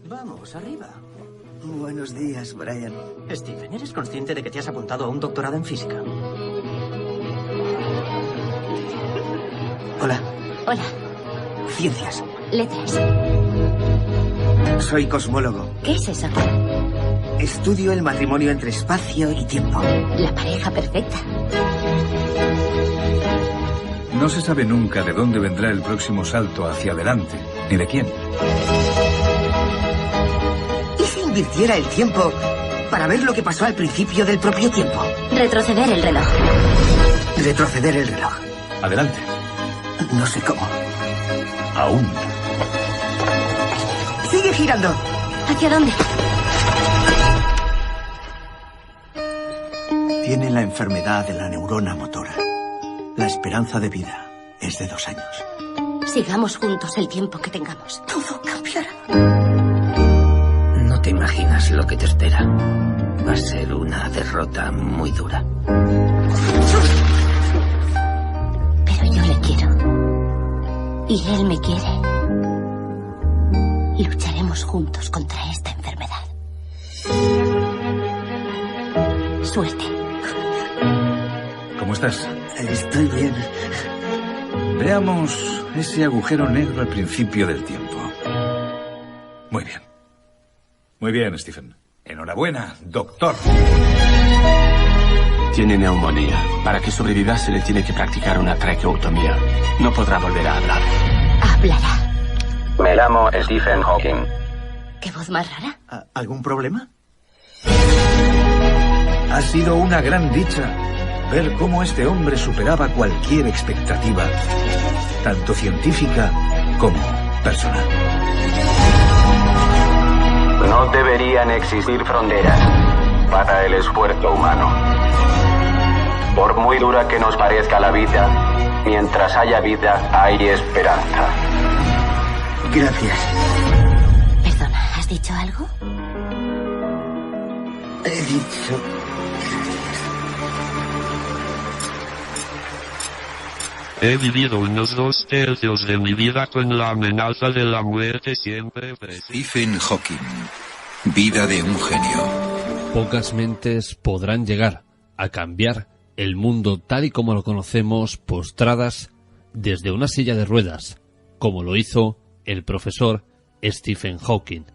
Vamos, arriba. Buenos días, Brian. Stephen, ¿eres consciente de que te has apuntado a un doctorado en física? Hola. Hola. Ciencias. Letras. Soy cosmólogo. ¿Qué es eso? Estudio el matrimonio entre espacio y tiempo. La pareja perfecta. No se sabe nunca de dónde vendrá el próximo salto hacia adelante, ni de quién. ¿Y si invirtiera el tiempo para ver lo que pasó al principio del propio tiempo? Retroceder el reloj. Retroceder el reloj. Adelante. No sé cómo. Aún. ¡Sigue girando! ¿Hacia dónde? Tiene la enfermedad de la neurona motora. La esperanza de vida es de 2 años. Sigamos juntos el tiempo que tengamos. Todo cambiará. No te imaginas lo que te espera. Va a ser una derrota muy dura. Pero yo le quiero. Y él me quiere. Lucharemos juntos contra esta enfermedad. Suerte. ¿Cómo estás? Estoy bien. Veamos ese agujero negro al principio del tiempo. Muy bien. Muy bien, Stephen. Enhorabuena, doctor. Tiene neumonía. Para que sobreviva se le tiene que practicar una traqueotomía. No podrá volver a hablar. Hablará. Me llamo Stephen Hawking. ¿Qué voz más rara? ¿Algún problema? Ha sido una gran dicha ver cómo este hombre superaba cualquier expectativa, tanto científica como personal. No deberían existir fronteras para el esfuerzo humano. Por muy dura que nos parezca la vida, mientras haya vida, hay esperanza. Gracias. Perdona, ¿has dicho algo? He dicho... He vivido unos 2/3 de mi vida con la amenaza de la muerte siempre presente. Stephen Hawking. Vida de un genio. Pocas mentes podrán llegar a cambiar el mundo tal y como lo conocemos postradas desde una silla de ruedas, como lo hizo el profesor Stephen Hawking.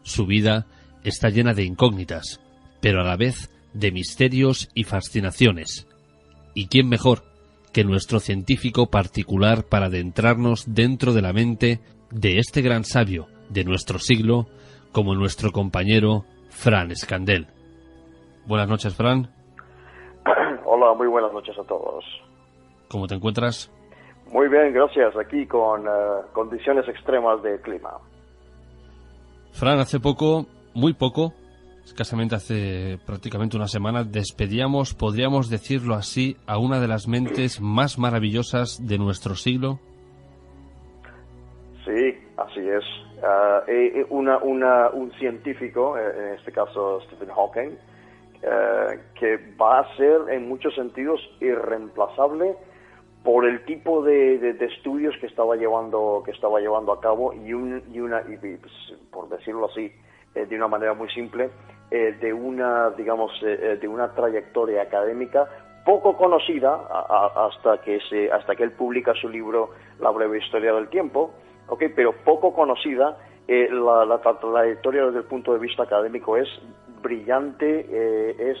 Su vida está llena de incógnitas, pero a la vez de misterios y fascinaciones. ¿Y quién mejor que nuestro científico particular para adentrarnos dentro de la mente de este gran sabio de nuestro siglo, como nuestro compañero Fran Escandel? Buenas noches, Fran. Hola, muy buenas noches a todos. ¿Cómo te encuentras? Muy bien, gracias. Aquí con condiciones extremas de clima. Fran, hace poco, muy poco, escasamente hace prácticamente una semana, despedíamos, podríamos decirlo así, a una de las mentes más maravillosas de nuestro siglo. Sí, así es. Un científico, en este caso Stephen Hawking, que va a ser en muchos sentidos irreemplazable por el tipo de estudios que estaba llevando a cabo y por decirlo así, de una manera muy simple, de una trayectoria académica poco conocida hasta que él publica su libro La breve historia del tiempo, pero poco conocida. La trayectoria desde el punto de vista académico es brillante, es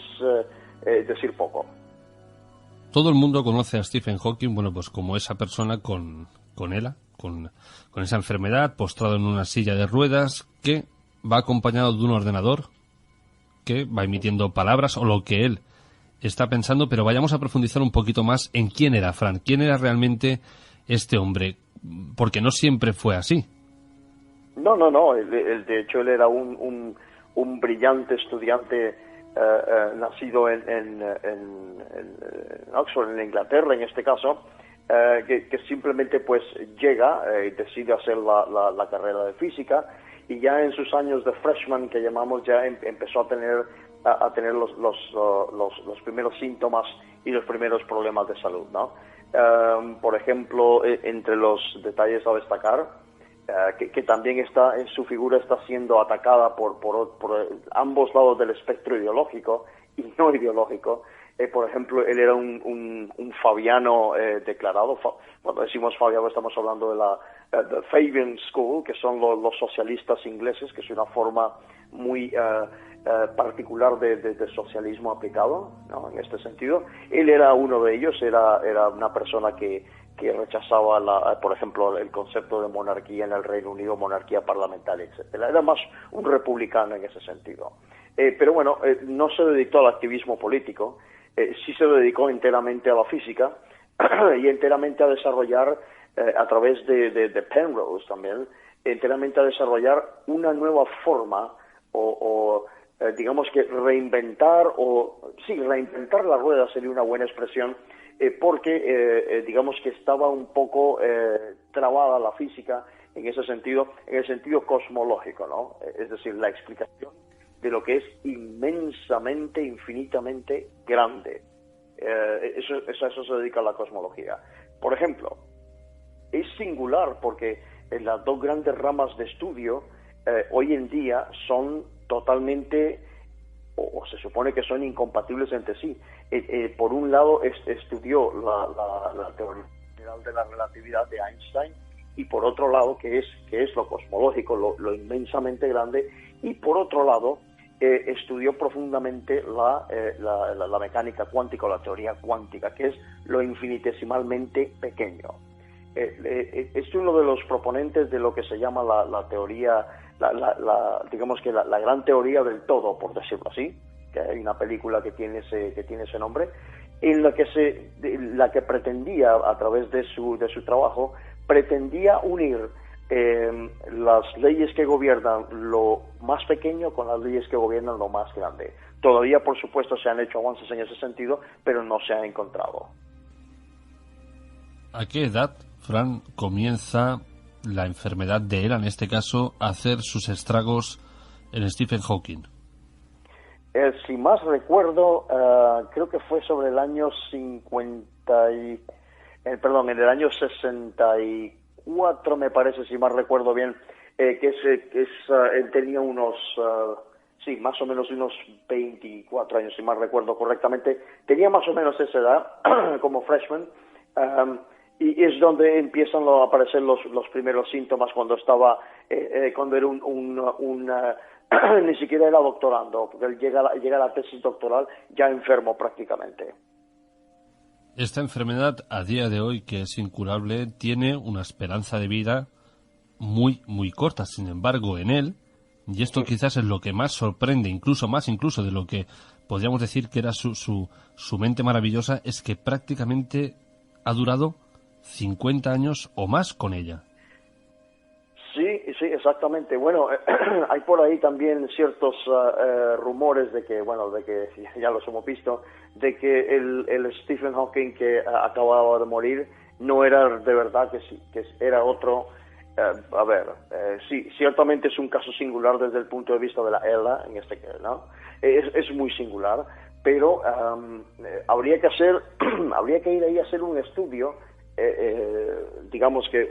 decir poco. Todo el mundo conoce a Stephen Hawking, bueno, pues como esa persona con esa enfermedad, postrado en una silla de ruedas, que va acompañado de un ordenador que va emitiendo palabras o lo que él está pensando, pero vayamos a profundizar un poquito más en quién era Fran, quién era realmente este hombre, porque no siempre fue así. No. De hecho, él era un brillante estudiante nacido en Oxford, en Inglaterra, en este caso, que simplemente pues llega y decide hacer la carrera de física, y ya en sus años de freshman, que llamamos, ya empezó a tener los primeros síntomas y los primeros problemas de salud, ¿no? Por ejemplo, entre los detalles a destacar, que también en su figura está siendo atacada por ambos lados del espectro ideológico y no ideológico. Por ejemplo, él era un fabiano declarado. Cuando decimos fabiano estamos hablando de la the Fabian School, que son los socialistas ingleses, que es una forma muy particular de socialismo aplicado, ¿no? En este sentido. Él era uno de ellos, era una persona que rechazaba, por ejemplo, el concepto de monarquía en el Reino Unido, monarquía parlamentaria, etcétera. Era más un republicano en ese sentido. Pero bueno, no se dedicó al activismo político, sí se dedicó enteramente a la física y enteramente a desarrollar, a través de Penrose también, enteramente a desarrollar una nueva forma digamos que reinventar la rueda sería una buena expresión, porque digamos que estaba un poco trabada la física en ese sentido, en el sentido cosmológico, ¿no? Es decir, la explicación de lo que es inmensamente, infinitamente grande. Eso se dedica a la cosmología. Por ejemplo, es singular porque las dos grandes ramas de estudio hoy en día son totalmente, o se supone que son incompatibles entre sí. Por un lado estudió la teoría general de la relatividad de Einstein, y por otro lado que es lo cosmológico, lo inmensamente grande, y por otro lado estudió profundamente la mecánica cuántica o la teoría cuántica, que es lo infinitesimalmente pequeño. Es uno de los proponentes de lo que se llama la teoría, digamos que la gran teoría del todo, por decirlo así, que hay una película que tiene ese nombre, en la que pretendía, a través de su trabajo, pretendía unir las leyes que gobiernan lo más pequeño con las leyes que gobiernan lo más grande. Todavía, por supuesto, se han hecho avances en ese sentido, pero no se han encontrado. ¿A qué edad, Fran, comienza la enfermedad de él, en este caso, a hacer sus estragos en Stephen Hawking? Si más recuerdo, creo que fue sobre el año en el año 64, me parece, si más recuerdo bien, él tenía más o menos unos 24 años, si más recuerdo correctamente. Tenía más o menos esa edad, como freshman, y es donde empiezan a aparecer los primeros síntomas cuando era ni siquiera era doctorando, porque él llega a la tesis doctoral ya enfermo prácticamente. Esta enfermedad, a día de hoy, que es incurable, tiene una esperanza de vida muy, muy corta. Sin embargo, en él, y esto quizás es lo que más sorprende, incluso de lo que podríamos decir que era su mente maravillosa, es que prácticamente ha durado 50 años o más con ella. Sí, exactamente. Bueno, hay por ahí también ciertos rumores de que ya los hemos visto, de que el Stephen Hawking que acababa de morir no era de verdad, que era otro. Sí, ciertamente es un caso singular desde el punto de vista de la ELA, en este caso, ¿no? Es muy singular, pero habría que ir ahí a hacer un estudio, digamos que,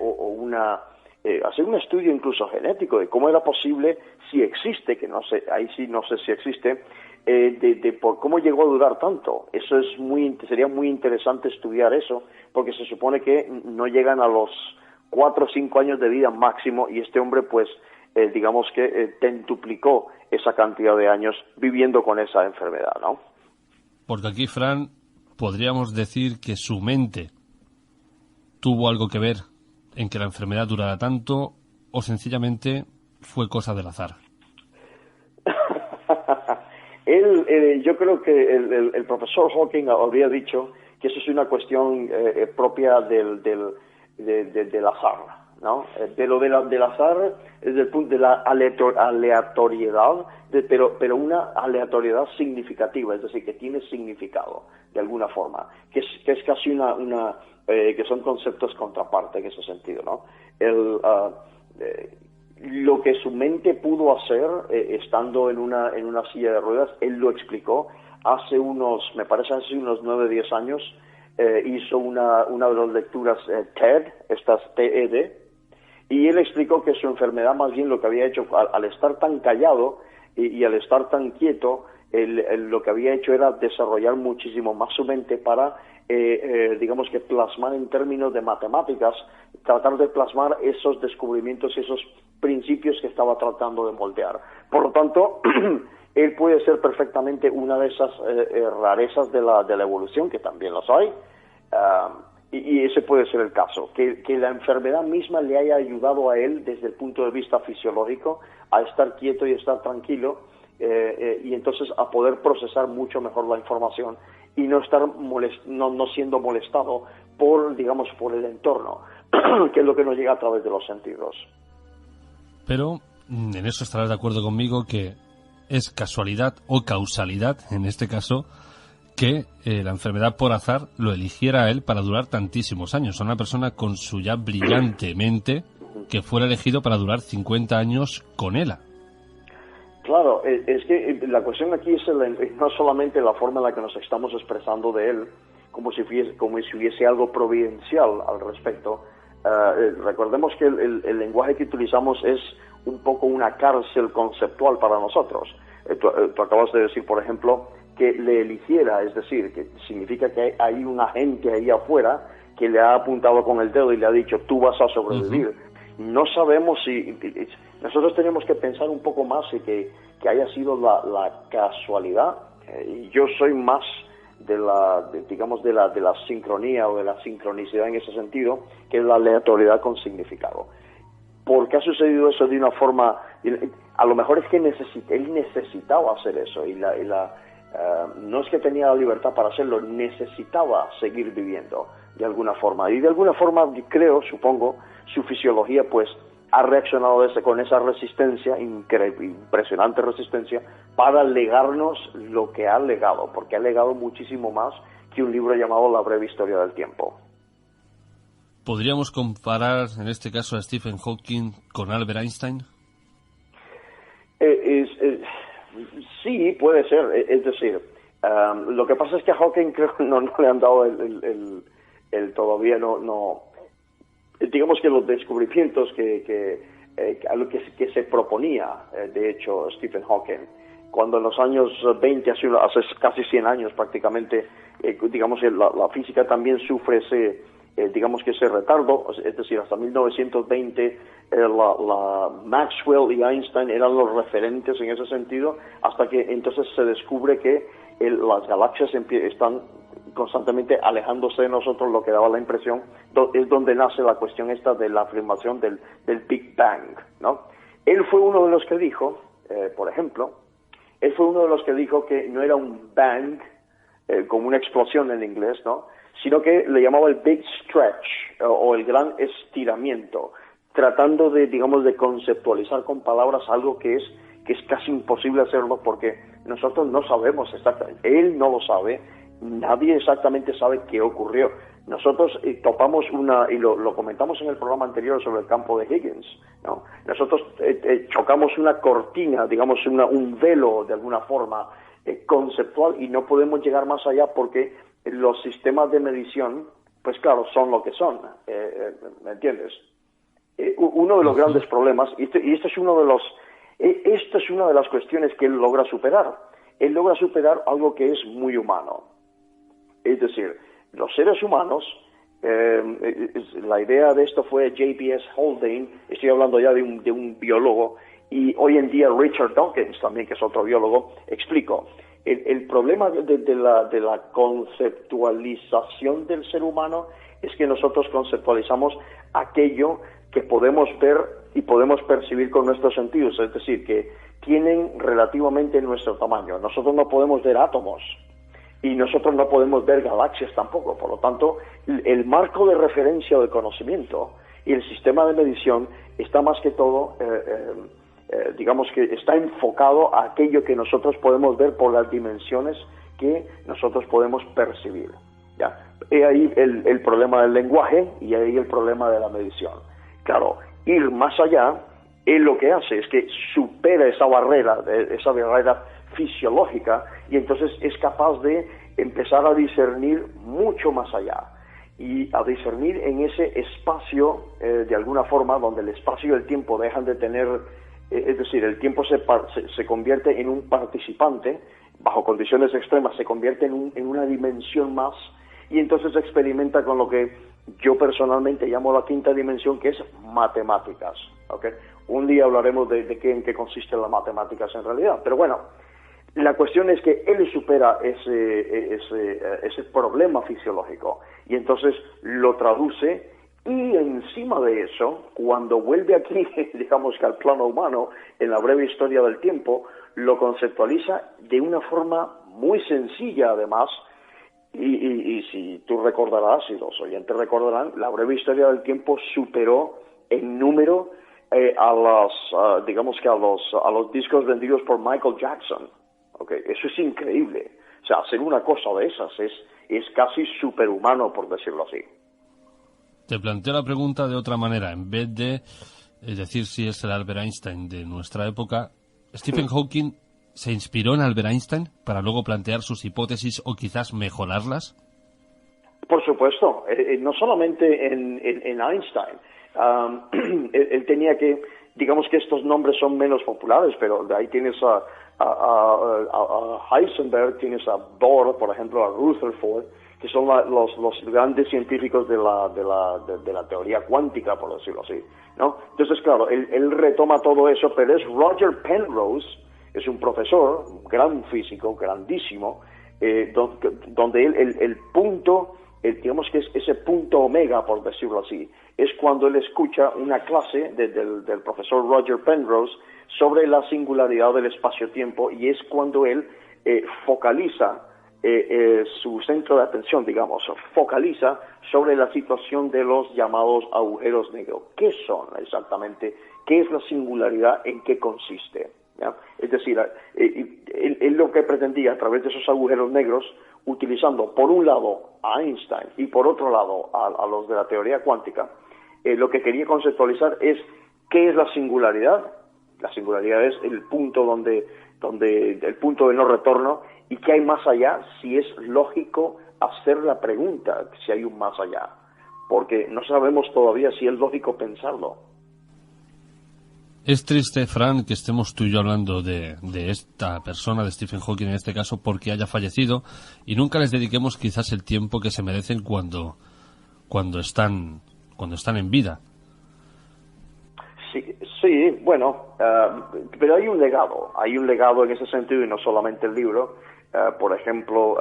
hacer un estudio incluso genético de cómo era posible, si existe, que no sé, ahí sí no sé si existe, por cómo llegó a durar tanto. Eso sería muy interesante estudiar eso, porque se supone que no llegan a los 4 o 5 años de vida máximo, y este hombre pues digamos que tentuplicó esa cantidad de años viviendo con esa enfermedad, ¿no? Porque aquí, Fran, podríamos decir que su mente tuvo algo que ver en que la enfermedad durara tanto, o sencillamente fue cosa del azar. Yo creo que el profesor Hawking habría dicho que eso es una cuestión propia del azar, ¿no? Del azar desde el punto de la aleatoriedad, pero una aleatoriedad significativa, es decir, que tiene significado de alguna forma, que es casi que son conceptos contraparte en ese sentido, ¿no? Lo que su mente pudo hacer estando en una silla de ruedas, él lo explicó hace unos 9-10 años. Hizo una de las lecturas TED, estas TED, Y él explicó que su enfermedad más bien lo que había hecho, al estar tan callado y al estar tan quieto, lo que había hecho era desarrollar muchísimo más su mente para, digamos que plasmar en términos de matemáticas, tratar de plasmar esos descubrimientos y esos principios que estaba tratando de moldear. Por lo tanto, él puede ser perfectamente una de esas rarezas de la evolución, que también las hay, y ese puede ser el caso, que la enfermedad misma le haya ayudado a él desde el punto de vista fisiológico a estar quieto y estar tranquilo, y entonces a poder procesar mucho mejor la información y no estar no siendo molestado por, digamos, por el entorno, que es lo que nos llega a través de los sentidos. Pero en eso estarás de acuerdo conmigo, que es casualidad o causalidad, en este caso, que la enfermedad por azar lo eligiera a él para durar tantísimos años. A una persona con su ya brillante mente que fuera elegido para durar 50 años con ELA. Claro, es que la cuestión aquí es no solamente la forma en la que nos estamos expresando de él, como si hubiese algo providencial al respecto. Recordemos que el lenguaje que utilizamos es un poco una cárcel conceptual para nosotros. Tú acabas de decir, por ejemplo, que le eligiera, es decir, que significa que hay un agente ahí afuera que le ha apuntado con el dedo y le ha dicho, tú vas a sobrevivir. No sabemos si... Nosotros tenemos que pensar un poco más y que haya sido la casualidad. Yo soy más de la sincronía o de la sincronicidad en ese sentido, que es la aleatoriedad con significado. ¿Por qué ha sucedido eso de una forma? A lo mejor es que él necesitaba hacer eso, y no es que tenía la libertad para hacerlo, necesitaba seguir viviendo de alguna forma. Y de alguna forma, supongo, su fisiología pues ha reaccionado con esa resistencia, impresionante resistencia, para legarnos lo que ha legado, porque ha legado muchísimo más que un libro llamado La breve historia del tiempo. ¿Podríamos comparar en este caso a Stephen Hawking con Albert Einstein? Sí, puede ser. Es decir, lo que pasa es que a Hawking creo que no le han dado todavía no digamos que los descubrimientos a lo que se proponía, de hecho, Stephen Hawking, cuando en los años 20, hace casi 100 años prácticamente, digamos que la física también sufre ese retardo, es decir, hasta 1920 la Maxwell y Einstein eran los referentes en ese sentido, hasta que entonces se descubre que las galaxias están constantemente alejándose de nosotros, lo que daba la impresión, es donde nace la cuestión esta de la afirmación del Big Bang, ¿no? Él fue uno de los que dijo, por ejemplo, que no era un bang, como una explosión en inglés, ¿no?, sino que le llamaba el Big Stretch, o el gran estiramiento, tratando de conceptualizar con palabras algo que es casi imposible hacerlo, porque nosotros no sabemos exactamente, él no lo sabe, nadie exactamente sabe qué ocurrió. Nosotros topamos y lo comentamos en el programa anterior sobre el campo de Higgins, ¿no? Nosotros chocamos una cortina, digamos un velo de alguna forma conceptual, y no podemos llegar más allá porque los sistemas de medición, pues claro, son lo que son, ¿me entiendes? Uno de los grandes problemas, y esto es una de las cuestiones que él logra superar. Él logra superar algo que es muy humano. Es decir, los seres humanos, la idea de esto fue J.B.S. Haldane, estoy hablando ya de un biólogo, y hoy en día Richard Dawkins también, que es otro biólogo, explicó. El problema de la conceptualización del ser humano es que nosotros conceptualizamos aquello que podemos ver y podemos percibir con nuestros sentidos, es decir, que tienen relativamente nuestro tamaño. Nosotros no podemos ver átomos y nosotros no podemos ver galaxias tampoco. Por lo tanto, el marco de referencia del conocimiento y el sistema de medición está más que todo digamos que está enfocado a aquello que nosotros podemos ver por las dimensiones que nosotros podemos percibir, ¿ya? Y ahí el problema del lenguaje y ahí el problema de la medición. Claro, ir más allá, él lo que hace es que supera esa barrera fisiológica, y entonces es capaz de empezar a discernir mucho más allá. y a discernir en ese espacio, de alguna forma, donde el espacio y el tiempo dejan de tener, es decir, el tiempo se convierte en un participante, bajo condiciones extremas se convierte en una dimensión más, y entonces experimenta con lo que yo personalmente llamo la quinta dimensión, que es matemáticas, ¿okay? Un día hablaremos en qué consiste las matemáticas en realidad, pero bueno, la cuestión es que él supera ese problema fisiológico y entonces lo traduce, y encima de eso, cuando vuelve aquí, digamos que al plano humano, en la breve historia del tiempo, lo conceptualiza de una forma muy sencilla además, y si tú recordarás, y los oyentes recordarán, la breve historia del tiempo superó en número a los discos vendidos por Michael Jackson. Okay, eso es increíble. O sea, hacer una cosa de esas es casi superhumano, por decirlo así. Te planteo la pregunta de otra manera. En vez de decir si es el Albert Einstein de nuestra época, ¿Stephen Hawking se inspiró en Albert Einstein para luego plantear sus hipótesis o quizás mejorarlas? Por supuesto. No solamente en Einstein. Él tenía que, digamos que estos nombres son menos populares, pero de ahí tienes a Heisenberg, tienes a Bohr, por ejemplo, a Rutherford, que son los grandes científicos de la teoría cuántica, por decirlo así, ¿no? Entonces, claro, él retoma todo eso, pero es Roger Penrose, es un profesor, un gran físico, grandísimo, donde el punto, digamos que es ese punto omega, por decirlo así, es cuando él escucha una clase del profesor Roger Penrose sobre la singularidad del espacio-tiempo, y es cuando él focaliza su centro de atención, digamos, focaliza sobre la situación de los llamados agujeros negros. ¿Qué son exactamente? ¿Qué es la singularidad? ¿En qué consiste? ¿Ya? Es decir, él lo que pretendía a través de esos agujeros negros, utilizando por un lado a Einstein y por otro lado a los de la teoría cuántica, lo que quería conceptualizar es qué es la singularidad. La singularidad es el punto el punto de no retorno, y qué hay más allá, si es lógico hacer la pregunta, si hay un más allá, porque no sabemos todavía si es lógico pensarlo. Es triste, Fran, que estemos tú y yo hablando de esta persona, de Stephen Hawking en este caso, porque haya fallecido, y nunca les dediquemos quizás el tiempo que se merecen cuando están en vida. Sí, bueno, pero hay un legado en ese sentido, y no solamente el libro. Por ejemplo,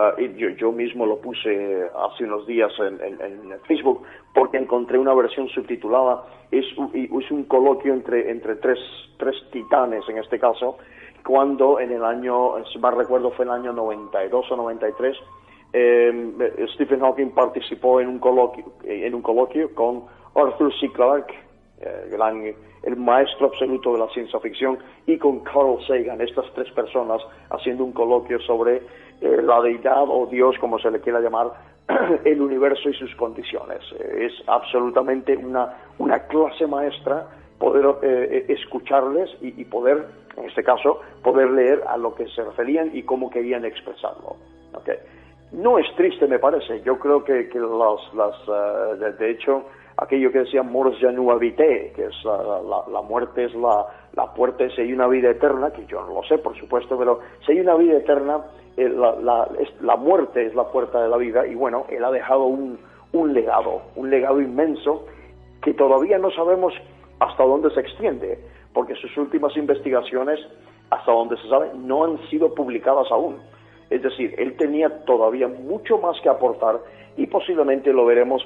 yo mismo lo puse hace unos días en Facebook, porque encontré una versión subtitulada. Es un coloquio entre tres titanes, en este caso, cuando en el año, si mal recuerdo, fue en el año 92 o 93, Stephen Hawking participó en un coloquio con Arthur C. Clarke, el maestro absoluto de la ciencia ficción, y con Carl Sagan, estas tres personas haciendo un coloquio sobre la deidad o Dios, como se le quiera llamar, el universo y sus condiciones. Es absolutamente una clase maestra poder escucharles y poder, en este caso, poder leer a lo que se referían y cómo querían expresarlo. ¿Okay? No es triste, me parece. Yo creo que de hecho, aquello que decía Mors Janus Vitae, que es la muerte es la puerta, si hay una vida eterna, que yo no lo sé, por supuesto, pero si hay una vida eterna, la muerte es la puerta de la vida, y bueno, él ha dejado un legado inmenso, que todavía no sabemos hasta dónde se extiende, porque sus últimas investigaciones, hasta donde se sabe, no han sido publicadas aún. Es decir, él tenía todavía mucho más que aportar, y posiblemente lo veremos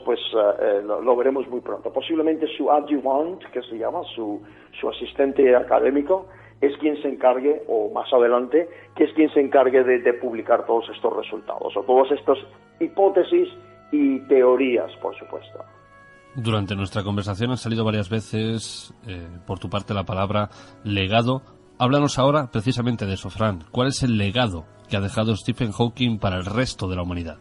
lo veremos muy pronto. Posiblemente su adjuvant, que se llama su asistente académico, es quien se encargue, o más adelante, que es quien se encargue de publicar todos estos resultados, o todas estas hipótesis y teorías, por supuesto. Durante nuestra conversación han salido varias veces, por tu parte, la palabra legado. Háblanos ahora precisamente de eso, Fran. ¿Cuál es el legado que ha dejado Stephen Hawking para el resto de la humanidad?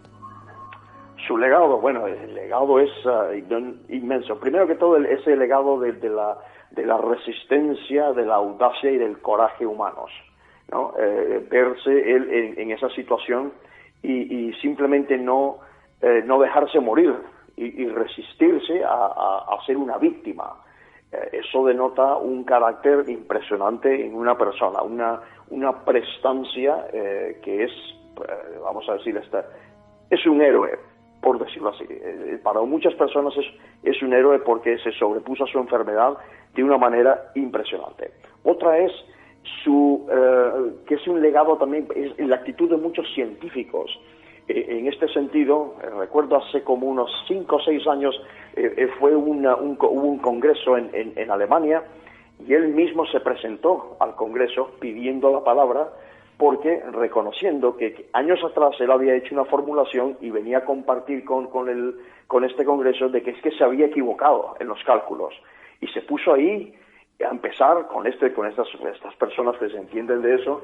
Su legado, bueno, el legado es inmenso. Primero que todo, ese legado de la resistencia, de la audacia y del coraje humanos, ¿no? Verse él en esa situación y simplemente no dejarse morir, y resistirse a ser una víctima. Eso denota un carácter impresionante en una persona, una prestancia que es, vamos a decir, es un héroe, por decirlo así. Para muchas personas es un héroe porque se sobrepuso a su enfermedad de una manera impresionante. Otra es que es un legado también, es la actitud de muchos científicos. En este sentido, recuerdo hace como unos 5 o 6 años, hubo un congreso en Alemania, y él mismo se presentó al congreso pidiendo la palabra, porque reconociendo que años atrás él había hecho una formulación y venía a compartir con este congreso de que es que se había equivocado en los cálculos, y se puso ahí a empezar con estas personas que se entienden de eso.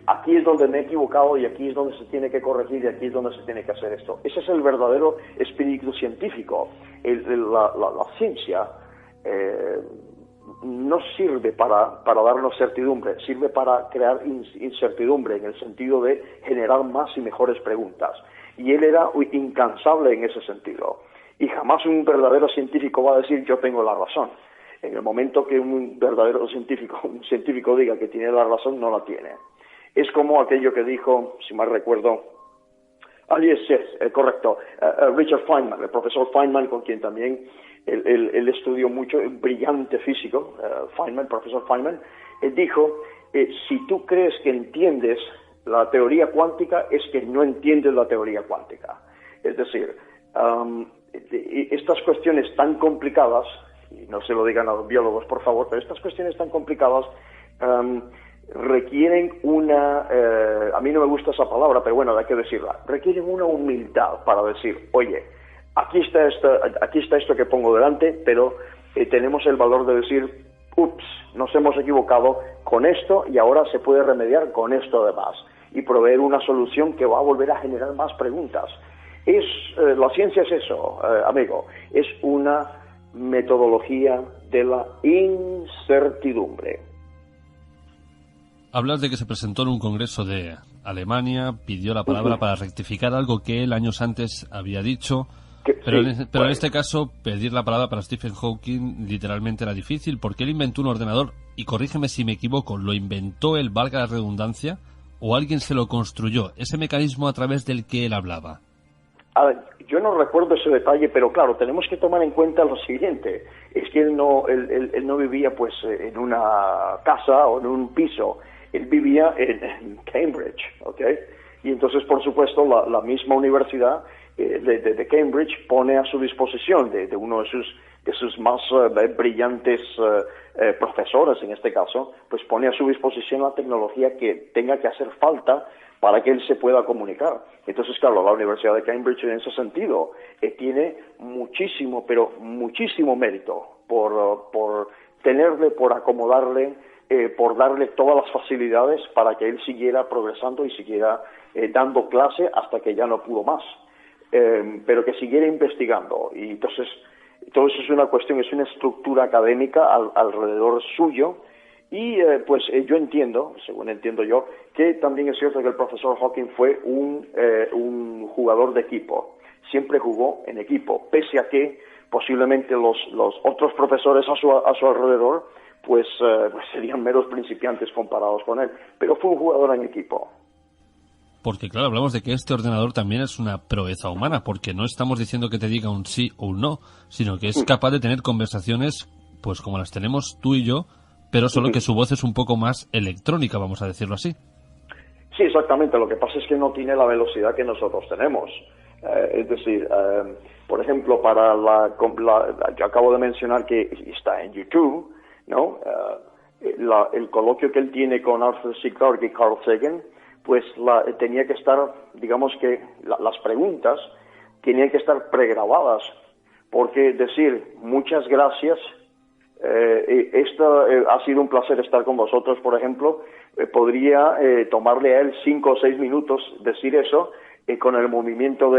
Aquí es donde me he equivocado y aquí es donde se tiene que corregir y aquí es donde se tiene que hacer esto. Ese es el verdadero espíritu científico. La ciencia no sirve para darnos certidumbre, sirve para crear incertidumbre, en el sentido de generar más y mejores preguntas. Y él era incansable en ese sentido. Y jamás un verdadero científico va a decir yo tengo la razón. En el momento que un verdadero científico diga que tiene la razón, no la tiene. Es como aquello que dijo, si mal recuerdo, correcto, Richard Feynman, el profesor Feynman, con quien también él estudió mucho, un brillante físico, profesor Feynman, dijo, si tú crees que entiendes la teoría cuántica, es que no entiendes la teoría cuántica. Es decir, estas cuestiones tan complicadas, y no se lo digan a los biólogos, por favor, pero estas cuestiones tan complicadas requieren a mí no me gusta esa palabra, pero bueno, hay que decirla, requieren una humildad para decir, oye, aquí está esto que pongo delante, pero tenemos el valor de decir, ups, nos hemos equivocado con esto y ahora se puede remediar con esto además, y proveer una solución que va a volver a generar más preguntas. La ciencia es eso, amigo, es una metodología de la incertidumbre. Hablas de que se presentó en un congreso de Alemania, pidió la palabra para rectificar algo que él años antes había dicho, pero en este caso pedir la palabra para Stephen Hawking literalmente era difícil, porque él inventó un ordenador, y corrígeme si me equivoco, ¿lo inventó él, valga la redundancia, o alguien se lo construyó, ese mecanismo a través del que él hablaba? Yo no recuerdo ese detalle, pero claro, tenemos que tomar en cuenta lo siguiente, es que él no vivía pues en una casa o en un piso, él vivía en Cambridge, ¿ok? Y entonces, por supuesto, la misma universidad de Cambridge pone a su disposición de uno de sus más brillantes profesores, en este caso, pues pone a su disposición la tecnología que tenga que hacer falta para que él se pueda comunicar. Entonces, claro, la Universidad de Cambridge en ese sentido tiene muchísimo, pero muchísimo mérito por tenerle, por acomodarle, por darle todas las facilidades para que él siguiera progresando y siguiera dando clase hasta que ya no pudo más, pero que siguiera investigando. Y entonces, todo eso es una cuestión, es una estructura académica alrededor suyo. Y pues yo entiendo, según entiendo yo, que también es cierto que el profesor Hawking fue un jugador de equipo. Siempre jugó en equipo, pese a que posiblemente los otros profesores a su alrededor pues serían meros principiantes comparados con él. Pero fue un jugador en equipo. Porque claro, hablamos de que este ordenador también es una proeza humana, porque no estamos diciendo que te diga un sí o un no, sino que es capaz de tener conversaciones pues como las tenemos tú y yo, pero solo que su voz es un poco más electrónica, vamos a decirlo así. Sí, exactamente. Lo que pasa es que no tiene la velocidad que nosotros tenemos. Es decir, por ejemplo, yo acabo de mencionar que está en YouTube, ¿no? El coloquio que él tiene con Arthur C. Clarke y Carl Sagan, pues tenía que estar, digamos que las preguntas tenían que estar pregrabadas, porque decir muchas gracias, ha sido un placer estar con vosotros, por ejemplo, podría tomarle a él 5 o 6 minutos decir eso con el movimiento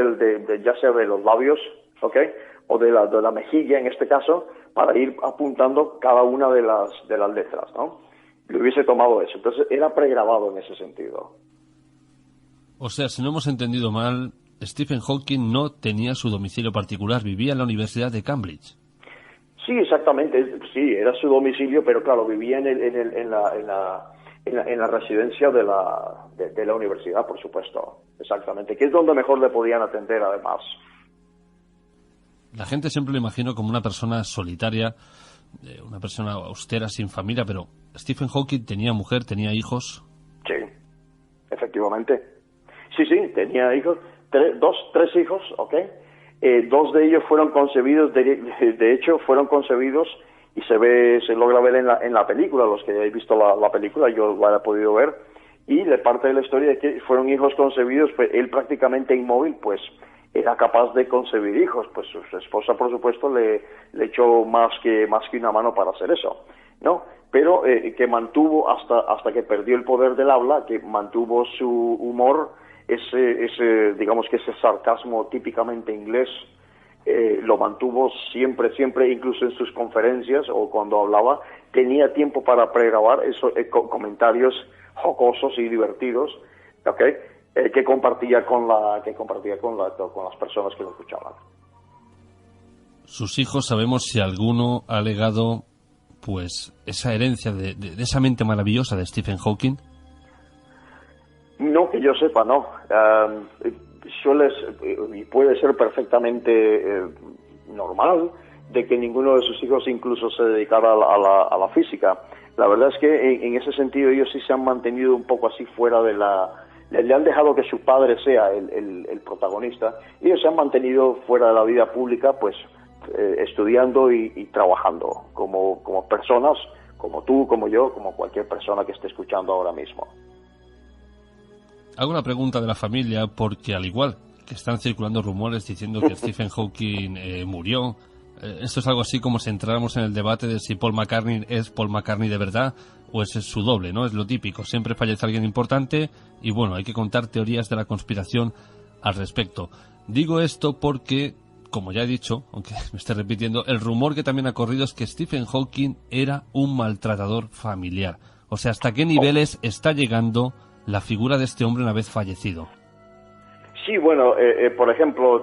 ya sea de los labios, ¿ok?, o de la mejilla en este caso, para ir apuntando cada una de las letras, ¿no? Le hubiese tomado eso. Entonces era pregrabado en ese sentido. O sea, si no hemos entendido mal, Stephen Hawking no tenía su domicilio particular, vivía en la Universidad de Cambridge. Sí, exactamente, sí, era su domicilio, pero claro, vivía en la residencia de la universidad, por supuesto, exactamente, que es donde mejor le podían atender, además. La gente siempre lo imagino como una persona solitaria, una persona austera, sin familia, pero Stephen Hawking tenía mujer, tenía hijos. Sí, efectivamente. Sí, tenía hijos, tres hijos, ¿ok? Dos de ellos fueron concebidos, de hecho, fueron concebidos y se logra ver en la película, los que hayáis visto la película, yo la he podido ver, y de parte de la historia de que fueron hijos concebidos, pues él prácticamente inmóvil, pues era capaz de concebir hijos, pues su esposa, por supuesto, le echó más que una mano para hacer eso, ¿no? Pero que mantuvo hasta que perdió el poder del habla, que mantuvo su humor, digamos que ese sarcasmo típicamente inglés, lo mantuvo siempre, incluso en sus conferencias o cuando hablaba, tenía tiempo para pregrabar esos comentarios jocosos y divertidos, ¿okay? Que compartía con las personas que lo escuchaban. Sus hijos, sabemos si alguno ha legado pues esa herencia de esa mente maravillosa de Stephen Hawking. No que yo sepa, no. Y puede ser perfectamente normal de que ninguno de sus hijos incluso se dedicara a la física. La verdad es que en ese sentido ellos sí se han mantenido un poco así fuera de le han dejado que su padre sea el protagonista, y ellos se han mantenido fuera de la vida pública, pues estudiando y trabajando como personas, como tú, como yo, como cualquier persona que esté escuchando ahora mismo. Hago una pregunta de la familia porque, al igual que están circulando rumores diciendo que Stephen Hawking murió, esto es algo así como si entráramos en el debate de si Paul McCartney es Paul McCartney de verdad o es su doble, ¿no? Es lo típico, siempre fallece alguien importante y bueno, hay que contar teorías de la conspiración al respecto. Digo esto porque, como ya he dicho, aunque me esté repitiendo, el rumor que también ha corrido es que Stephen Hawking era un maltratador familiar. O sea, ¿hasta qué niveles está llegando la figura de este hombre una vez fallecido? Sí, bueno, por ejemplo,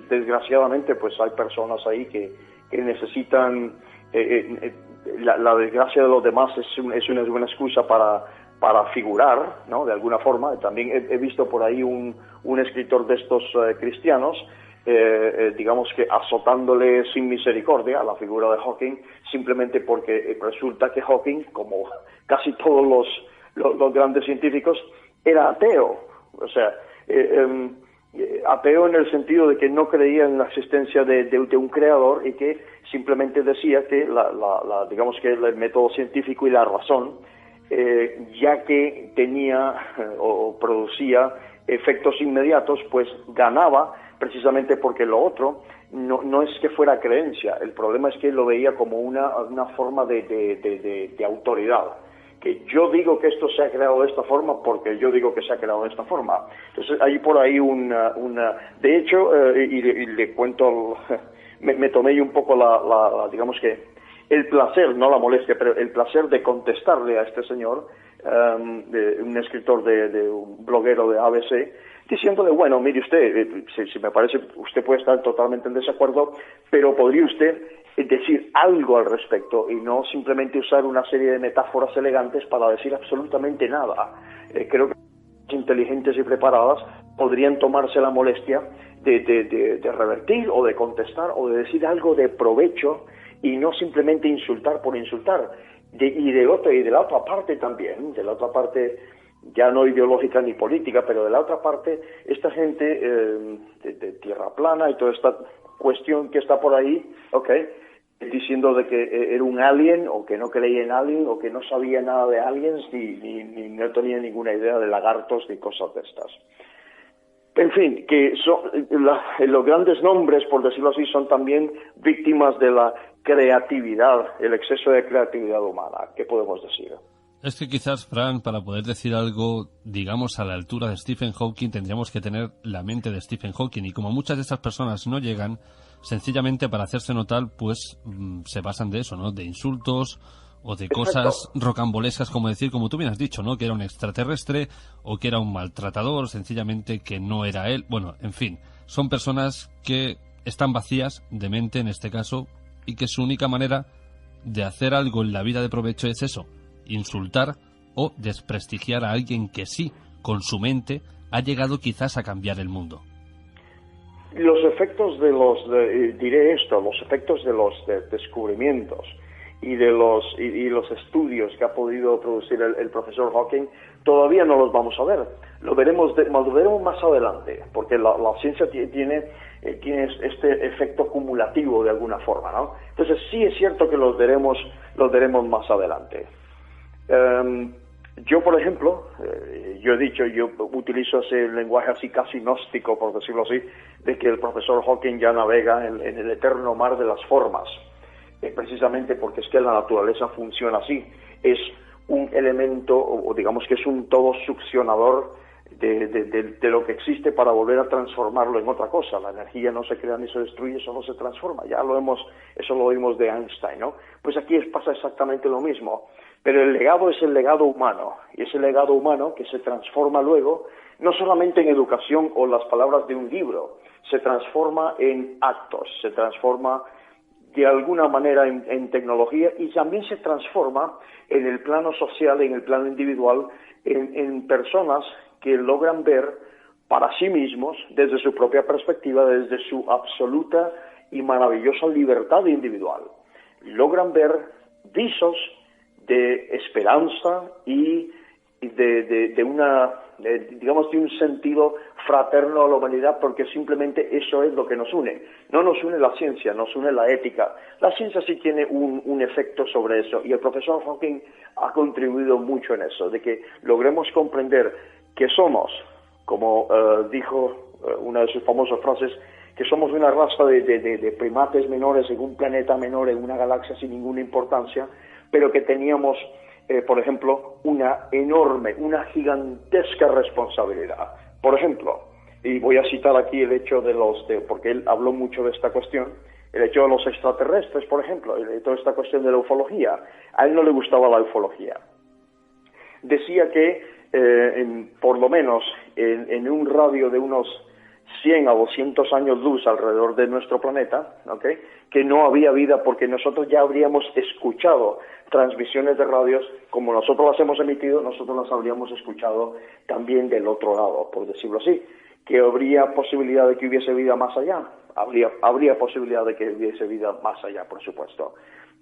desgraciadamente, pues hay personas ahí que necesitan la desgracia de los demás es una buena excusa para figurar, ¿no? De alguna forma. También he visto por ahí un escritor de estos cristianos, digamos que azotándole sin misericordia a la figura de Hawking, simplemente porque resulta que Hawking, como casi todos los grandes científicos, era ateo. O sea, ateo en el sentido de que no creía en la existencia de un creador y que simplemente decía que digamos que el método científico y la razón, ya que tenía o producía efectos inmediatos, pues ganaba precisamente porque lo otro no es que fuera creencia. El problema es que lo veía como una forma de autoridad. Que yo digo que esto se ha creado de esta forma porque yo digo que se ha creado de esta forma. Entonces hay por ahí de hecho, y le cuento, me tomé yo un poco digamos que el placer, no la molestia, pero el placer de contestarle a este señor, un escritor de un bloguero de ABC, diciéndole, bueno, mire usted, si me parece, usted puede estar totalmente en desacuerdo, pero podría usted decir algo al respecto y no simplemente usar una serie de metáforas elegantes para decir absolutamente nada. Creo que las inteligentes y preparadas podrían tomarse la molestia de revertir o de contestar o de decir algo de provecho y no simplemente insultar por insultar. Y de la otra parte también, de la otra parte ya no ideológica ni política, pero de la otra parte, esta gente de tierra plana y toda esta cuestión que está por ahí, diciendo de que era un alien o que no creía en alien o que no sabía nada de aliens ni no tenía ninguna idea de lagartos ni cosas de estas. En fin, que los grandes nombres, por decirlo así, son también víctimas de la creatividad, el exceso de creatividad humana. ¿Qué podemos decir? Es que quizás, Fran, para poder decir algo, digamos, a la altura de Stephen Hawking, tendríamos que tener la mente de Stephen Hawking. Y como muchas de estas personas no llegan, sencillamente para hacerse notar, pues se basan de eso, ¿no? De insultos o de cosas rocambolescas, como decir, como tú bien has dicho, ¿no? Que era un extraterrestre o que era un maltratador, sencillamente que no era él. Bueno, en fin, son personas que están vacías de mente en este caso y que su única manera de hacer algo en la vida de provecho es eso, insultar o desprestigiar a alguien que sí, con su mente, ha llegado quizás a cambiar el mundo. Los efectos de los efectos de los descubrimientos y de los estudios que ha podido producir el profesor Hawking todavía no los vamos a ver. Lo veremos más adelante, porque la ciencia tiene este efecto acumulativo de alguna forma, ¿no? Entonces sí es cierto que los veremos más adelante. Yo, por ejemplo, yo utilizo ese lenguaje así casi gnóstico, por decirlo así, de que el profesor Hawking ya navega en el eterno mar de las formas, precisamente porque es que la naturaleza funciona así. Es un elemento, o digamos que es un todo succionador de lo que existe para volver a transformarlo en otra cosa. La energía no se crea ni se destruye, solo se transforma. Eso lo vimos de Einstein, ¿no? Pues aquí pasa exactamente lo mismo. Pero el legado es el legado humano, y ese legado humano que se transforma luego, no solamente en educación o las palabras de un libro, se transforma en actos, se transforma de alguna manera en tecnología, y también se transforma en el plano social, en el plano individual, en personas que logran ver para sí mismos, desde su propia perspectiva, desde su absoluta y maravillosa libertad individual, logran ver visos de esperanza y de un sentido fraterno a la humanidad, porque simplemente eso es lo que nos une. No nos une la ciencia, nos une la ética. La ciencia sí tiene un efecto sobre eso, y el profesor Hawking ha contribuido mucho en eso, de que logremos comprender que somos, como dijo una de sus famosas frases, que somos una raza de primates menores en un planeta menor, en una galaxia sin ninguna importancia, pero que teníamos, por ejemplo, una gigantesca responsabilidad. Por ejemplo, y voy a citar aquí el hecho porque él habló mucho de esta cuestión, el hecho de los extraterrestres, por ejemplo, toda esta cuestión de la ufología. A él no le gustaba la ufología. Decía que, por lo menos, en un radio de unos 100 a 200 años luz alrededor de nuestro planeta, ¿okay?, que no había vida, porque nosotros ya habríamos escuchado transmisiones de radios, como nosotros las hemos emitido, nosotros las habríamos escuchado también del otro lado, por decirlo así. Que habría posibilidad de que hubiese vida más allá, habría posibilidad de que hubiese vida más allá, por supuesto.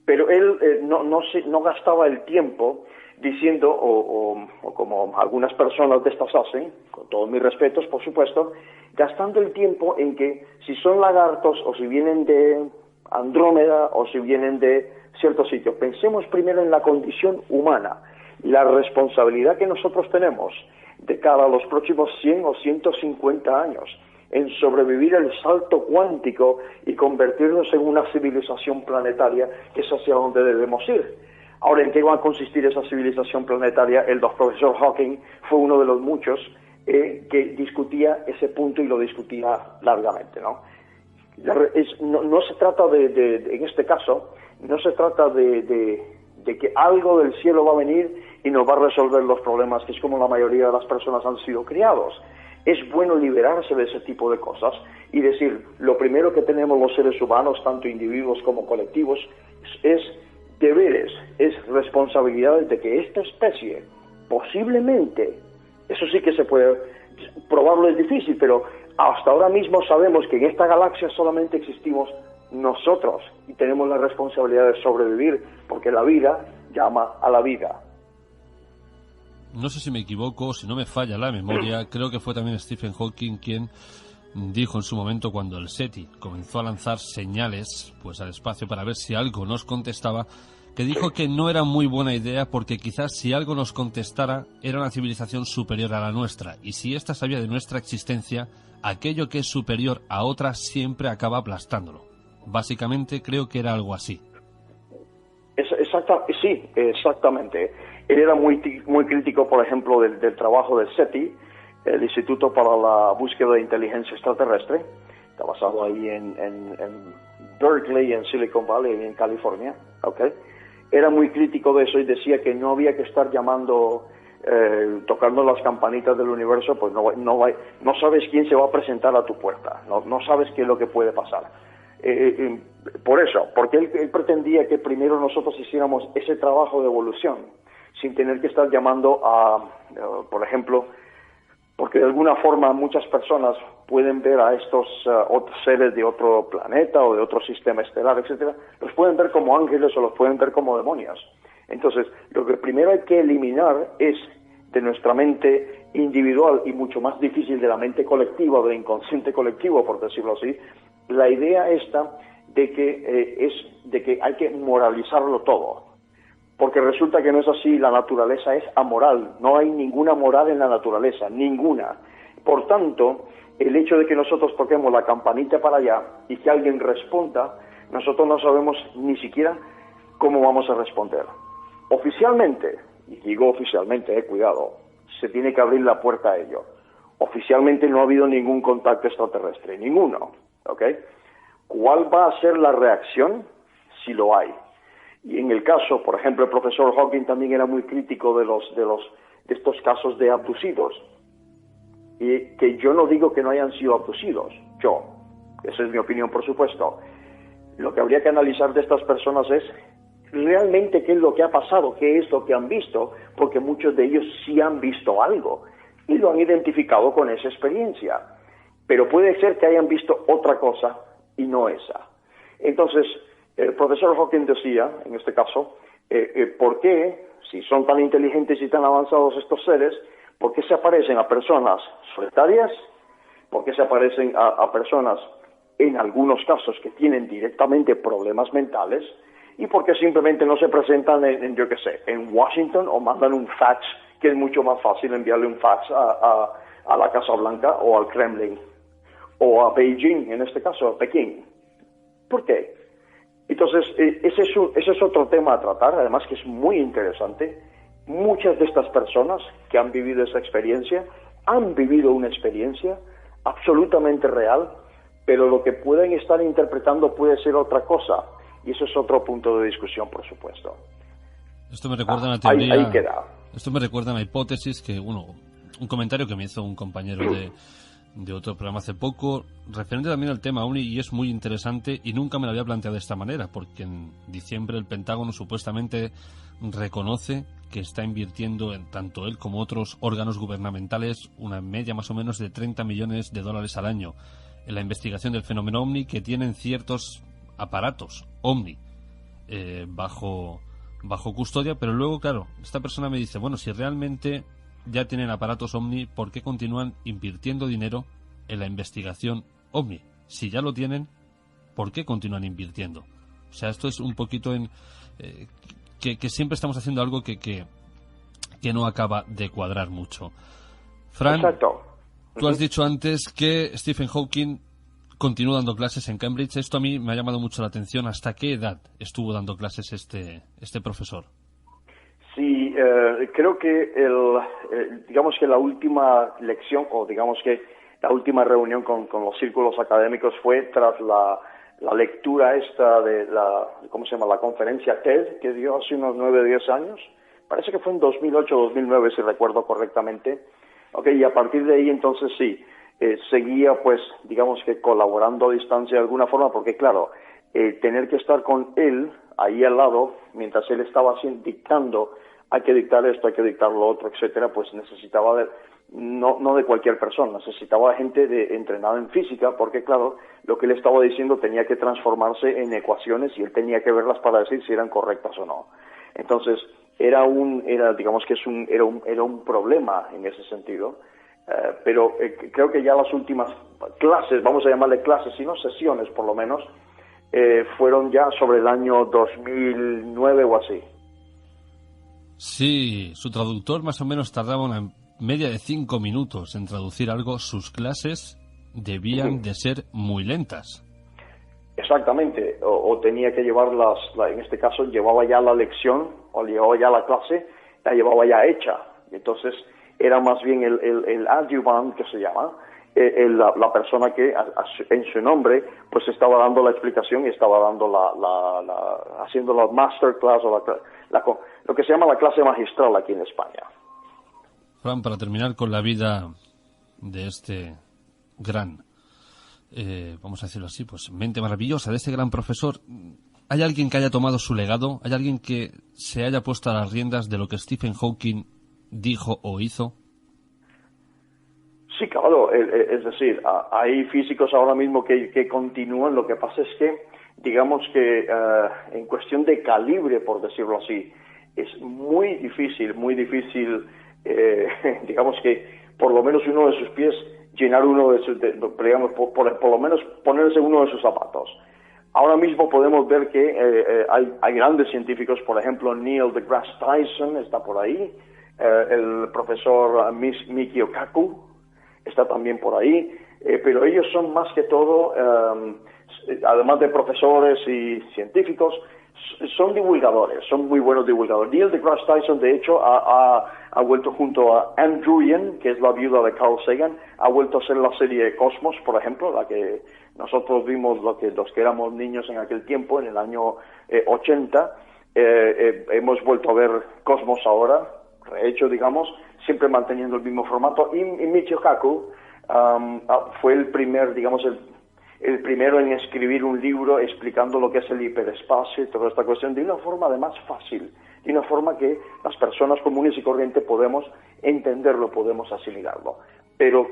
Pero él no gastaba el tiempo diciendo, o como algunas personas de estas hacen, con todos mis respetos, por supuesto, gastando el tiempo en que si son lagartos o si vienen de Andrómeda o si vienen de cierto sitio. Pensemos primero en la condición humana, la responsabilidad que nosotros tenemos de cara a los próximos 100 o 150 años en sobrevivir el salto cuántico y convertirnos en una civilización planetaria, que es hacia donde debemos ir. Ahora, ¿en qué va a consistir esa civilización planetaria? El profesor Hawking fue uno de los muchos que discutía ese punto, y lo discutía largamente, ¿no? No se trata en este caso, no se trata de que algo del cielo va a venir y nos va a resolver los problemas, que es como la mayoría de las personas han sido criados. Es bueno liberarse de ese tipo de cosas y decir, lo primero que tenemos los seres humanos, tanto individuos como colectivos, es deberes, es responsabilidades de que esta especie, posiblemente, eso sí que se puede, probarlo es difícil, pero hasta ahora mismo sabemos que en esta galaxia solamente existimos nosotros y tenemos la responsabilidad de sobrevivir, porque la vida llama a la vida. No sé si me equivoco, si no me falla la memoria, creo que fue también Stephen Hawking quien dijo en su momento, cuando el SETI comenzó a lanzar señales al espacio para ver si algo nos contestaba, que dijo que no era muy buena idea, porque quizás si algo nos contestara era una civilización superior a la nuestra, y si ésta sabía de nuestra existencia, aquello que es superior a otra siempre acaba aplastándolo. Básicamente creo que era algo así. Sí, exactamente. Él era muy crítico, por ejemplo, del trabajo del SETI, el Instituto para la Búsqueda de Inteligencia Extraterrestre. Está basado ahí en Berkeley, en Silicon Valley, en California, ¿okay? era muy crítico de eso y decía que no había que estar llamando, tocando las campanitas del universo, pues no sabes quién se va a presentar a tu puerta, no sabes qué es lo que puede pasar. Por eso, porque él pretendía que primero nosotros hiciéramos ese trabajo de evolución, sin tener que estar llamando a, por ejemplo, porque de alguna forma muchas personas pueden ver a estos otros seres de otro planeta o de otro sistema estelar, etcétera, los pueden ver como ángeles o los pueden ver como demonios. Entonces, lo que primero hay que eliminar es de nuestra mente individual y mucho más difícil de la mente colectiva o del inconsciente colectivo, por decirlo así, la idea esta de que hay que moralizarlo todo. Porque resulta que no es así, la naturaleza es amoral, no hay ninguna moral en la naturaleza, ninguna. Por tanto, el hecho de que nosotros toquemos la campanita para allá y que alguien responda, nosotros no sabemos ni siquiera cómo vamos a responder. Oficialmente, y digo oficialmente, cuidado, se tiene que abrir la puerta a ello. Oficialmente no ha habido ningún contacto extraterrestre, ninguno, ¿ok? ¿Cuál va a ser la reacción si lo hay? Y en el caso, por ejemplo, el profesor Hawking también era muy crítico de estos casos de abducidos. Y que yo no digo que no hayan sido abducidos, esa es mi opinión, por supuesto. Lo que habría que analizar de estas personas es realmente qué es lo que ha pasado, qué es lo que han visto, porque muchos de ellos sí han visto algo y lo han identificado con esa experiencia. Pero puede ser que hayan visto otra cosa y no esa. Entonces, el profesor Hawking decía, en este caso, ¿por qué, si son tan inteligentes y tan avanzados estos seres, por qué se aparecen a personas solitarias? ¿Por qué se aparecen a personas, en algunos casos, que tienen directamente problemas mentales? ¿Y por qué simplemente no se presentan en Washington o mandan un fax, que es mucho más fácil enviarle un fax a la Casa Blanca o al Kremlin? O a Beijing, en este caso, a Pekín. ¿Por qué? Entonces, ese es otro tema a tratar, además que es muy interesante. Muchas de estas personas que han vivido esa experiencia, han vivido una experiencia absolutamente real, pero lo que pueden estar interpretando puede ser otra cosa, y eso es otro punto de discusión, por supuesto. Esto me recuerda a una teoría... Ahí queda. Esto me recuerda a una hipótesis que, un comentario que me hizo un compañero de otro programa hace poco, referente también al tema OVNI, y es muy interesante, y nunca me lo había planteado de esta manera, porque en diciembre el Pentágono supuestamente reconoce que está invirtiendo, en tanto él como otros órganos gubernamentales, una media más o menos de $30 millones al año en la investigación del fenómeno OVNI, que tienen ciertos aparatos OVNI bajo custodia. Pero luego, claro, esta persona me dice, bueno, si realmente ya tienen aparatos OVNI, ¿por qué continúan invirtiendo dinero en la investigación OVNI? Si ya lo tienen, ¿por qué continúan invirtiendo? O sea, esto es un poquito en que siempre estamos haciendo algo que no acaba de cuadrar mucho. Fran, exacto. Tú has dicho antes que Stephen Hawking continuó dando clases en Cambridge. Esto a mí me ha llamado mucho la atención. ¿Hasta qué edad estuvo dando clases este profesor? Sí, creo que digamos que la última lección, o digamos que la última reunión con los círculos académicos fue tras la lectura esta de la conferencia TED, que dio hace unos 9 o 10 años. Parece que fue en 2008 o 2009, si recuerdo correctamente. Y a partir de ahí, entonces sí, seguía, pues, digamos que colaborando a distancia de alguna forma, porque claro, tener que estar con él ahí al lado, mientras él estaba dictando, hay que dictar esto, hay que dictar lo otro, etcétera, pues necesitaba no de cualquier persona, necesitaba gente entrenada en física, porque claro, lo que él estaba diciendo tenía que transformarse en ecuaciones y él tenía que verlas para decir si eran correctas o no. Entonces, era un problema en ese sentido, pero creo que ya las últimas clases, vamos a llamarle clases, sino sesiones por lo menos, fueron ya sobre el año 2009 o así. Sí, su traductor más o menos tardaba una media de 5 minutos en traducir algo. Sus clases debían de ser muy lentas. Exactamente, o tenía que llevarlas, en este caso llevaba ya la lección, o llevaba ya la clase, la llevaba ya hecha. Entonces era más bien el adjuvant, que se llama, la persona que en su nombre pues estaba dando la explicación y estaba dando haciendo la masterclass o lo que se llama la clase magistral aquí en España. Fran, para terminar con la vida de este gran, vamos a decirlo así, pues mente maravillosa de este gran profesor, ¿hay alguien que haya tomado su legado? ¿Hay alguien que se haya puesto a las riendas de lo que Stephen Hawking dijo o hizo? Sí, claro, es decir, hay físicos ahora mismo que continúan. Lo que pasa es que, digamos que en cuestión de calibre, por decirlo así, es muy difícil, digamos que por lo menos uno de sus pies llenar uno de sus, digamos, por lo menos ponerse uno de sus zapatos. Ahora mismo podemos ver que hay grandes científicos, por ejemplo, Neil deGrasse Tyson está por ahí, el profesor Michio Kaku está también por ahí, pero ellos son más que todo, además de profesores y científicos, son divulgadores, son muy buenos divulgadores. Neil deGrasse Tyson, de hecho, ha vuelto junto a Ann Druyan, que es la viuda de Carl Sagan, ha vuelto a hacer la serie Cosmos, por ejemplo, la que nosotros vimos los que éramos niños en aquel tiempo, en el año 80. Hemos vuelto a ver Cosmos ahora, rehecho, digamos, siempre manteniendo el mismo formato. Y Michio Kaku fue el primer, digamos, el primero en escribir un libro explicando lo que es el hiperespacio y toda esta cuestión de una forma además fácil, de una forma que las personas comunes y corrientes podemos entenderlo, podemos asimilarlo. Pero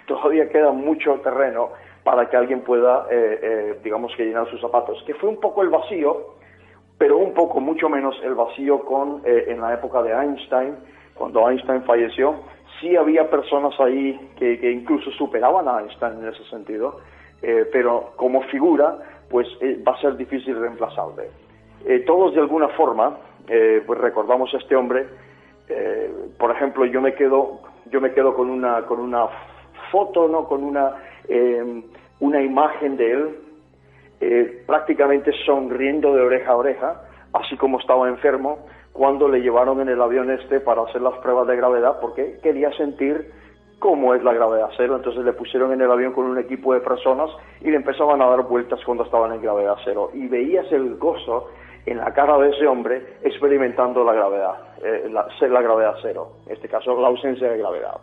todavía queda mucho terreno para que alguien pueda, digamos, que llenar sus zapatos, que fue un poco el vacío, pero mucho menos el vacío en la época de Einstein. Cuando Einstein falleció, sí había personas ahí que incluso superaban a Einstein en ese sentido, pero como figura, pues va a ser difícil reemplazable. Todos de alguna forma, pues recordamos a este hombre. Por ejemplo, yo me quedo con una foto, ¿no? Con una imagen de él, prácticamente sonriendo de oreja a oreja, así como estaba enfermo, cuando le llevaron en el avión para hacer las pruebas de gravedad, porque quería sentir cómo es la gravedad cero. Entonces le pusieron en el avión con un equipo de personas y le empezaban a dar vueltas cuando estaban en gravedad cero. Y veías el gozo en la cara de ese hombre experimentando la gravedad, la gravedad cero, en este caso la ausencia de gravedad.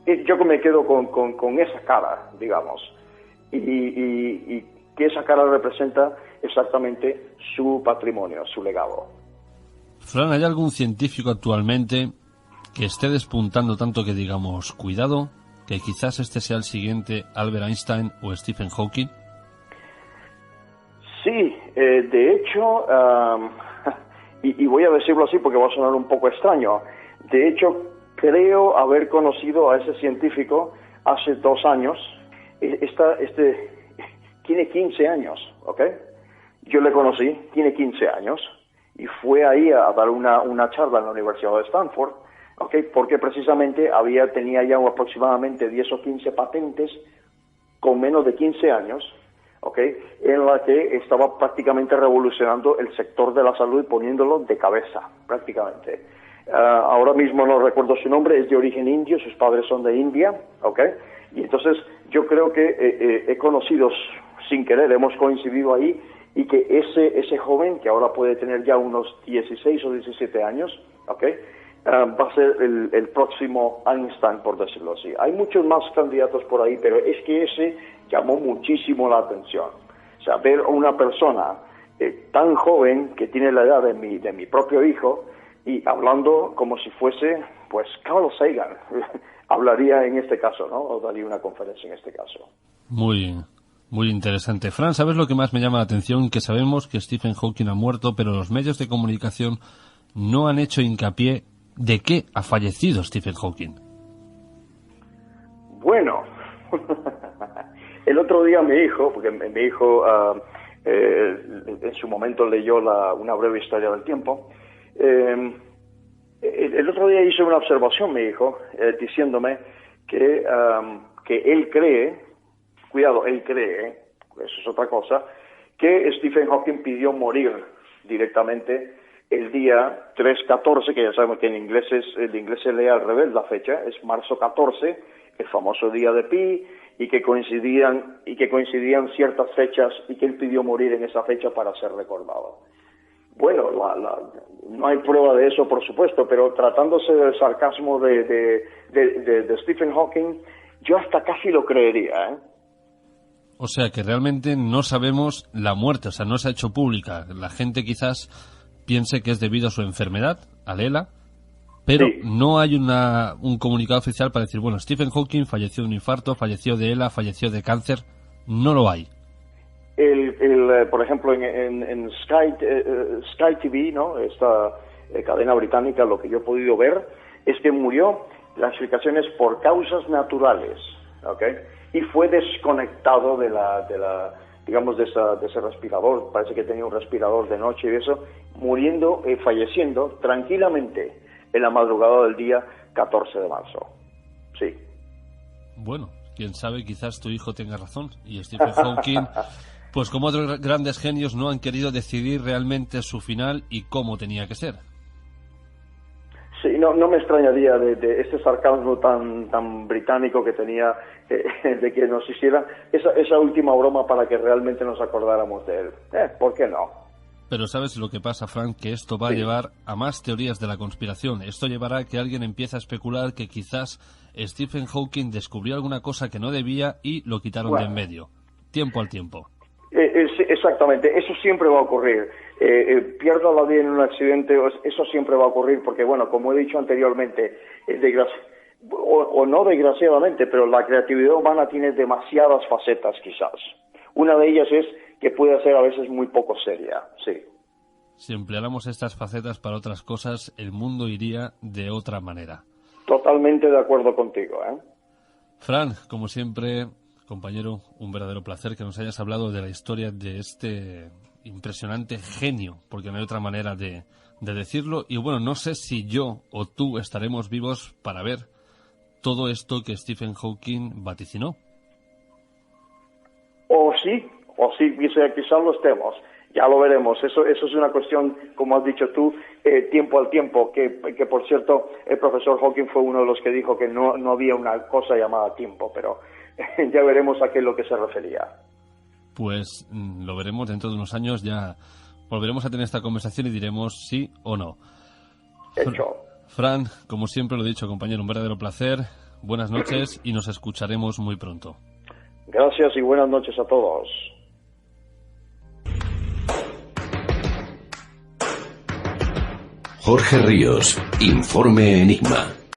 Y yo me quedo con esa cara, digamos, y que esa cara representa exactamente su patrimonio, su legado. Fran, ¿hay algún científico actualmente que esté despuntando tanto que digamos, cuidado, que quizás este sea el siguiente Albert Einstein o Stephen Hawking? Sí, de hecho, y voy a decirlo así porque va a sonar un poco extraño, de hecho creo haber conocido a ese científico hace 2 años. Tiene 15 años, ¿ok? Yo le conocí, tiene 15 años, y fue ahí a dar una charla en la Universidad de Stanford, ¿ok? Porque precisamente tenía ya aproximadamente 10 o 15 patentes con menos de 15 años, ¿ok? En la que estaba prácticamente revolucionando el sector de la salud y poniéndolo de cabeza, prácticamente. Ahora mismo no recuerdo su nombre, es de origen indio, sus padres son de India, ¿ok? Y entonces yo creo que he conocido sin querer, hemos coincidido ahí, y que ese joven, que ahora puede tener ya unos 16 o 17 años, ¿ok? Va a ser el próximo Einstein, por decirlo así. Hay muchos más candidatos por ahí, pero es que ese llamó muchísimo la atención. O sea, ver a una persona tan joven, que tiene la edad de mi propio hijo, y hablando como si fuese, pues, Carl Sagan, hablaría en este caso, ¿no? O daría una conferencia en este caso. Muy interesante. Fran, ¿sabes lo que más me llama la atención? Que sabemos que Stephen Hawking ha muerto, pero los medios de comunicación no han hecho hincapié de qué ha fallecido Stephen Hawking. Bueno, el otro día mi hijo en su momento leyó una breve historia del tiempo. El otro día hizo una observación mi hijo, diciéndome que él cree, cuidado, él cree, eso es otra cosa, que Stephen Hawking pidió morir directamente el día 3/14, que ya sabemos que en inglés se lee al revés la fecha, es marzo 14, el famoso día de Pi, y que coincidían ciertas fechas y que él pidió morir en esa fecha para ser recordado. Bueno, no hay prueba de eso, por supuesto, pero tratándose del sarcasmo de Stephen Hawking, yo hasta casi lo creería, ¿eh? O sea que realmente no sabemos la muerte, o sea, no se ha hecho pública. La gente quizás piense que es debido a su enfermedad, a Lela, pero sí, no hay un comunicado oficial para decir, bueno, Stephen Hawking falleció de un infarto, falleció de ELA, falleció de cáncer. No lo hay. Por ejemplo, en Sky TV, ¿no? Esta cadena británica, lo que yo he podido ver es que murió, la explicación es por causas naturales, ¿ok? Y fue desconectado de ese respirador. Parece que tenía un respirador de noche y eso, falleciendo tranquilamente en la madrugada del día 14 de marzo. Sí. Bueno, quién sabe, quizás tu hijo tenga razón y Stephen Hawking, pues como otros grandes genios, no han querido decidir realmente su final y cómo tenía que ser. Sí, no me extrañaría de ese sarcasmo tan británico que tenía, de que nos hiciera esa última broma para que realmente nos acordáramos de él. ¿Por qué no? Pero ¿sabes lo que pasa, Frank? Que esto va a llevar a más teorías de la conspiración. Esto llevará a que alguien empiece a especular que quizás Stephen Hawking descubrió alguna cosa que no debía y lo quitaron de en medio. Tiempo al tiempo. Exactamente, eso siempre va a ocurrir. Pierda la vida en un accidente, eso siempre va a ocurrir porque, bueno, como he dicho anteriormente, o no desgraciadamente, pero la creatividad humana tiene demasiadas facetas quizás. Una de ellas es que puede ser a veces muy poco seria, sí. Si empleáramos estas facetas para otras cosas, el mundo iría de otra manera. Totalmente de acuerdo contigo, ¿eh? Fran, como siempre, compañero, un verdadero placer que nos hayas hablado de la historia de este impresionante genio, porque no hay otra manera de decirlo. Y bueno, no sé si yo o tú estaremos vivos para ver todo esto que Stephen Hawking vaticinó. O sí, quizás lo estemos. Ya lo veremos. Eso es una cuestión, como has dicho tú, tiempo al tiempo. Que por cierto, el profesor Hawking fue uno de los que dijo que no había una cosa llamada tiempo, pero ya veremos a qué es lo que se refería. Pues lo veremos dentro de unos años. Ya volveremos a tener esta conversación y diremos sí o no. Hecho. Fran, como siempre lo he dicho, compañero, un verdadero placer. Buenas noches y nos escucharemos muy pronto. Gracias y buenas noches a todos. Jorge Ríos, Informe Enigma.